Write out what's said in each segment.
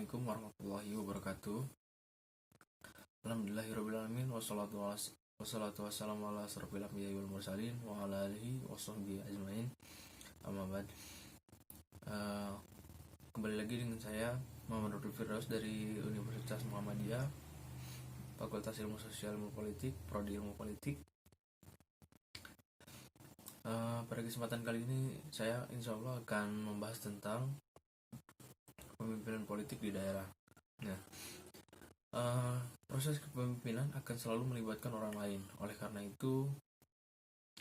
Assalamualaikum warahmatullahi wabarakatuh. Alhamdulillahirrabbilalamin. Wassalatu wassalamu ala asrofil anbiya'i wal mursalin wa ala alihi washabbihi ajmain. Amma ba'd. Kembali lagi dengan saya Muhammad Rudi Firdaus dari Universitas Muhammadiyah, Fakultas Ilmu Sosial Ilmu Politik, Prodi Ilmu Politik. Pada kesempatan kali ini saya insya Allah akan membahas tentang pemimpinan politik di daerah. Nah, proses kepemimpinan akan selalu melibatkan orang lain. Oleh karena itu,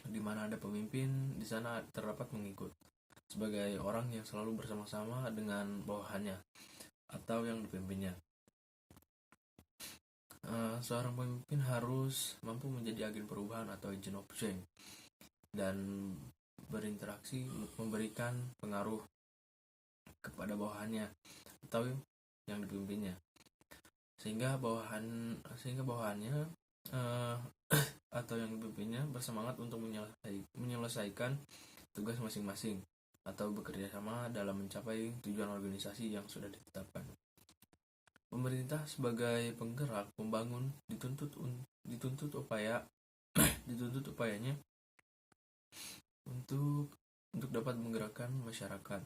di mana ada pemimpin, di sana terdapat pengikut. Sebagai orang yang selalu bersama-sama dengan bawahannya atau yang dipimpinnya. Seorang pemimpin harus mampu menjadi agen perubahan atau agent of change dan berinteraksi, memberikan pengaruh kepada bawahannya atau yang dipimpinnya, sehingga bawahannya atau yang dipimpinnya bersemangat untuk menyelesaikan tugas masing-masing atau bekerja sama dalam mencapai tujuan organisasi yang sudah ditetapkan. Pemerintah sebagai penggerak pembangun dituntut upayanya untuk dapat menggerakkan masyarakat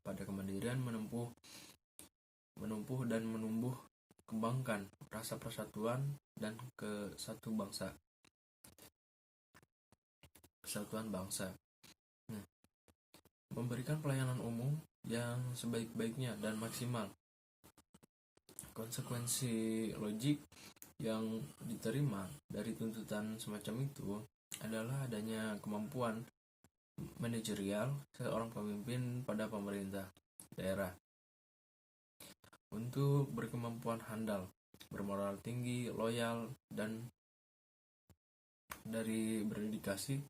pada kemandirian, menempuh dan menumbuh kembangkan rasa persatuan dan kesatuan bangsa. Memberikan pelayanan umum yang sebaik-baiknya dan maksimal. Konsekuensi logik yang diterima dari tuntutan semacam itu adalah adanya kemampuan manajerial seorang pemimpin pada pemerintah daerah untuk berkemampuan handal, bermoral tinggi, loyal, dan berdedikasi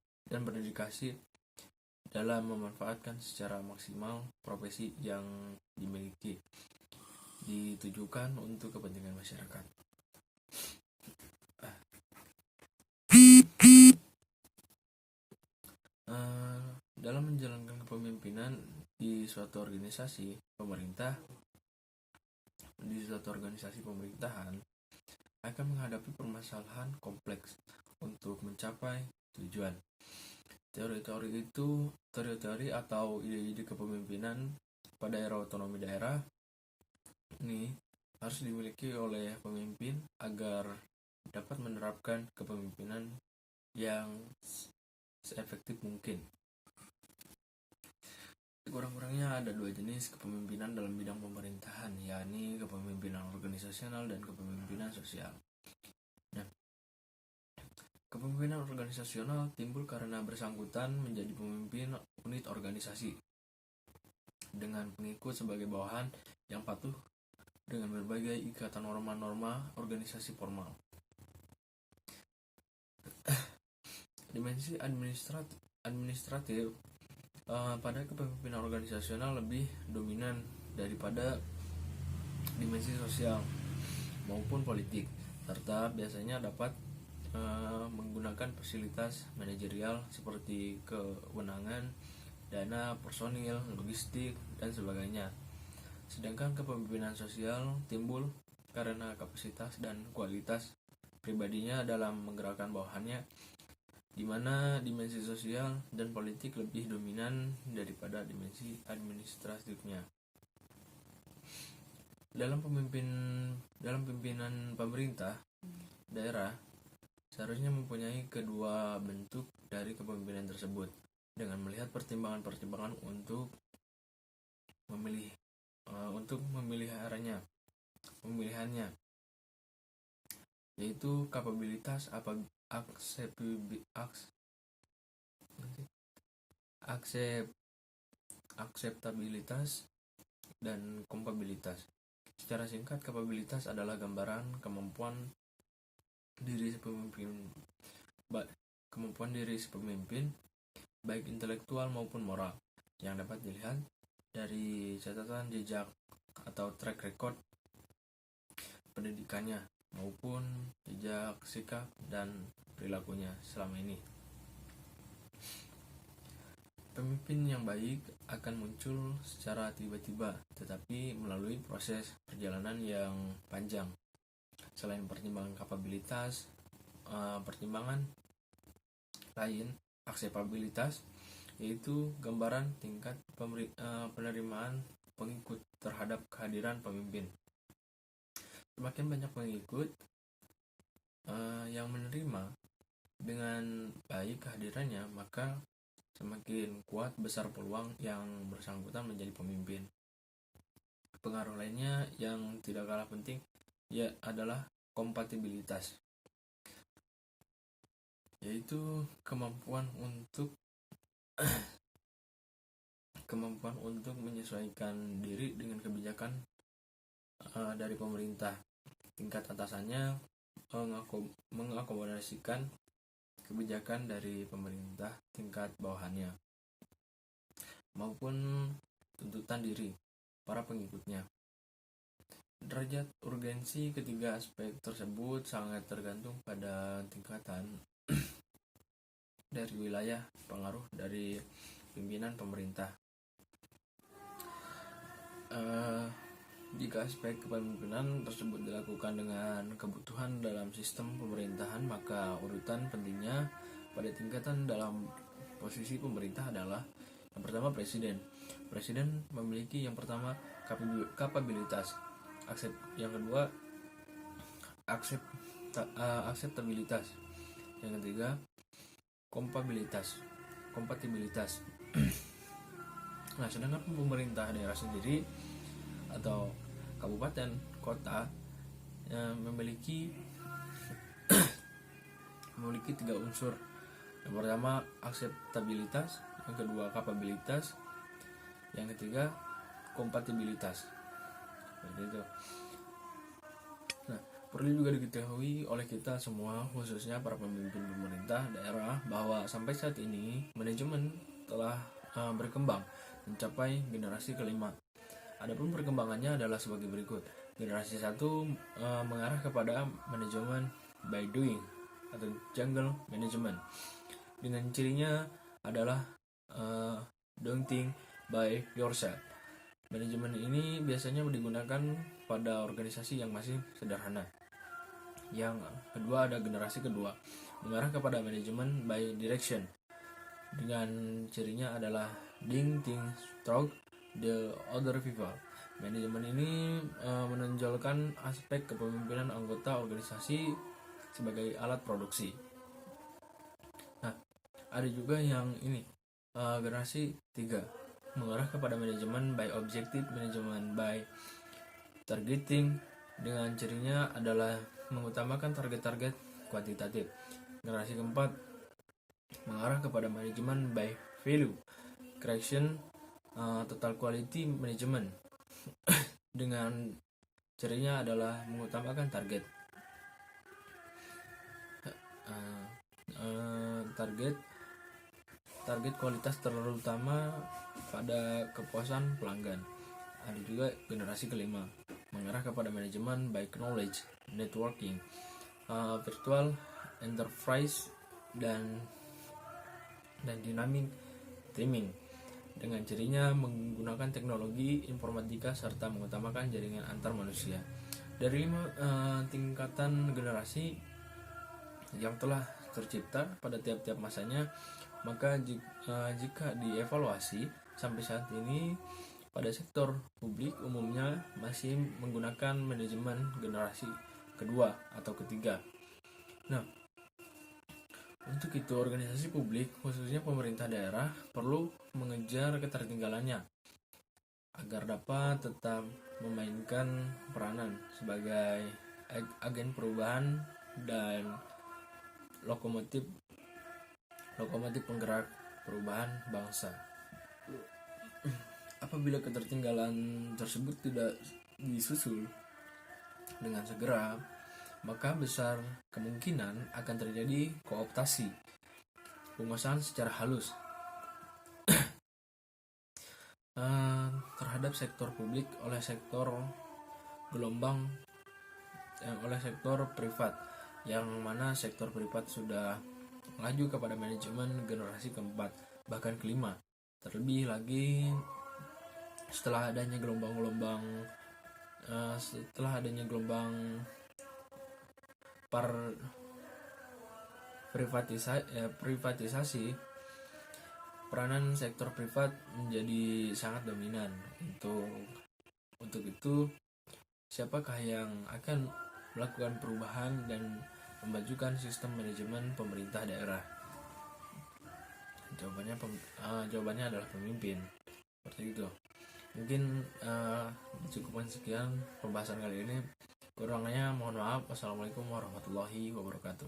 dalam memanfaatkan secara maksimal profesi yang dimiliki, ditujukan untuk kepentingan masyarakat. Dalam menjalankan kepemimpinan di suatu organisasi pemerintahan akan menghadapi permasalahan kompleks untuk mencapai tujuan. Teori-teori atau ide-ide kepemimpinan pada era otonomi daerah ini harus dimiliki oleh pemimpin agar dapat menerapkan kepemimpinan yang seefektif mungkin. Kurang-kurangnya ada dua jenis kepemimpinan dalam bidang pemerintahan, yakni kepemimpinan organisasional dan kepemimpinan sosial. Nah, kepemimpinan organisasional timbul karena bersangkutan menjadi pemimpin unit organisasi dengan pengikut sebagai bawahan yang patuh dengan berbagai ikatan norma-norma organisasi formal. Dimensi administratif pada kepemimpinan organisasional lebih dominan daripada dimensi sosial maupun politik, serta biasanya dapat menggunakan fasilitas manajerial seperti kewenangan, dana, personil, logistik, dan sebagainya. Sedangkan kepemimpinan sosial timbul karena kapasitas dan kualitas pribadinya dalam menggerakkan bawahannya, di mana dimensi sosial dan politik lebih dominan daripada dimensi administratifnya. Dalam pimpinan pemerintah daerah seharusnya mempunyai kedua bentuk dari kepemimpinan tersebut dengan melihat pertimbangan-pertimbangan untuk pemilihannya, yaitu kapabilitas, akseptabilitas, dan kompabilitas. Secara singkat, kapabilitas adalah gambaran kemampuan diri sepemimpin baik intelektual maupun moral yang dapat dilihat dari catatan jejak atau track record pendidikannya maupun jejak sikap dan perilakunya selama ini. Pemimpin yang baik akan muncul secara tiba-tiba, tetapi melalui proses perjalanan yang panjang. Selain pertimbangan kapabilitas, pertimbangan lain, akseptabilitas, yaitu gambaran tingkat penerimaan pengikut terhadap kehadiran pemimpin. Semakin banyak pengikut yang menerima dengan baik kehadirannya, maka semakin kuat besar peluang yang bersangkutan menjadi pemimpin. Pengaruh lainnya yang tidak kalah penting adalah kompatibilitas, yaitu kemampuan untuk menyesuaikan diri dengan kebijakan dari pemerintah. Tingkat atasannya mengakomodasikan kebijakan dari pemerintah tingkat bawahannya, maupun tuntutan diri para pengikutnya. Derajat urgensi ketiga aspek tersebut sangat tergantung pada tingkatan dari wilayah pengaruh dari pimpinan pemerintah. Jika aspek kepemimpinan tersebut dilakukan dengan kebutuhan dalam sistem pemerintahan, maka urutan pentingnya pada tingkatan dalam posisi pemerintah adalah yang pertama presiden. Presiden memiliki yang pertama kapabilitas, yang kedua akseptabilitas, yang ketiga kompatibilitas. Nah, sedangkan pemerintah daerah sendiri atau kabupaten kota memiliki tiga unsur. Yang pertama akseptabilitas, yang kedua kapabilitas, yang ketiga kompatibilitas. Seperti itu. Nah, perlu juga diketahui oleh kita semua, khususnya para pemimpin pemerintah daerah, bahwa sampai saat ini manajemen telah berkembang mencapai generasi kelima. Adapun perkembangannya adalah sebagai berikut. Generasi 1 mengarah kepada manajemen by doing atau jungle management. Dengan cirinya adalah doing things by yourself. Manajemen ini biasanya digunakan pada organisasi yang masih sederhana. Yang kedua ada generasi kedua, mengarah kepada manajemen by direction. Dengan cirinya adalah doing things through the other people. Manajemen ini menonjolkan aspek kepemimpinan anggota organisasi sebagai alat produksi. Nah, ada juga yang ini generasi 3, mengarah kepada manajemen by objective, manajemen by targeting. Dengan cirinya adalah mengutamakan target-target kuantitatif. Generasi keempat mengarah kepada manajemen by value creation, total quality management. Dengan cirinya adalah mengutamakan target kualitas terutama pada kepuasan pelanggan. Ada juga generasi kelima, mengarah kepada manajemen by knowledge networking, virtual enterprise dan dynamic teaming. Dengan cirinya menggunakan teknologi informatika serta mengutamakan jaringan antar manusia. Dari 5 tingkatan generasi yang telah tercipta pada tiap-tiap masanya, maka jika dievaluasi sampai saat ini, pada sektor publik umumnya masih menggunakan manajemen generasi kedua atau ketiga. Nah, untuk itu organisasi publik, khususnya pemerintah daerah, perlu mengejar ketertinggalannya agar dapat tetap memainkan peranan sebagai agen perubahan dan lokomotif penggerak perubahan bangsa. Apabila ketertinggalan tersebut tidak disusul dengan segera, maka besar kemungkinan akan terjadi kooptasi, penguasaan secara halus terhadap sektor publik oleh sektor privat, yang mana sektor privat sudah melaju kepada manajemen generasi keempat bahkan kelima. Terlebih lagi setelah adanya privatisasi, peranan sektor privat menjadi sangat dominan. Untuk itu, siapakah yang akan melakukan perubahan dan memajukan sistem manajemen pemerintah daerah? Jawabannya adalah pemimpin. Seperti itu. Mungkin cukupkan sekian pembahasan kali ini. Kurangnya mohon maaf. Wassalamualaikum warahmatullahi wabarakatuh.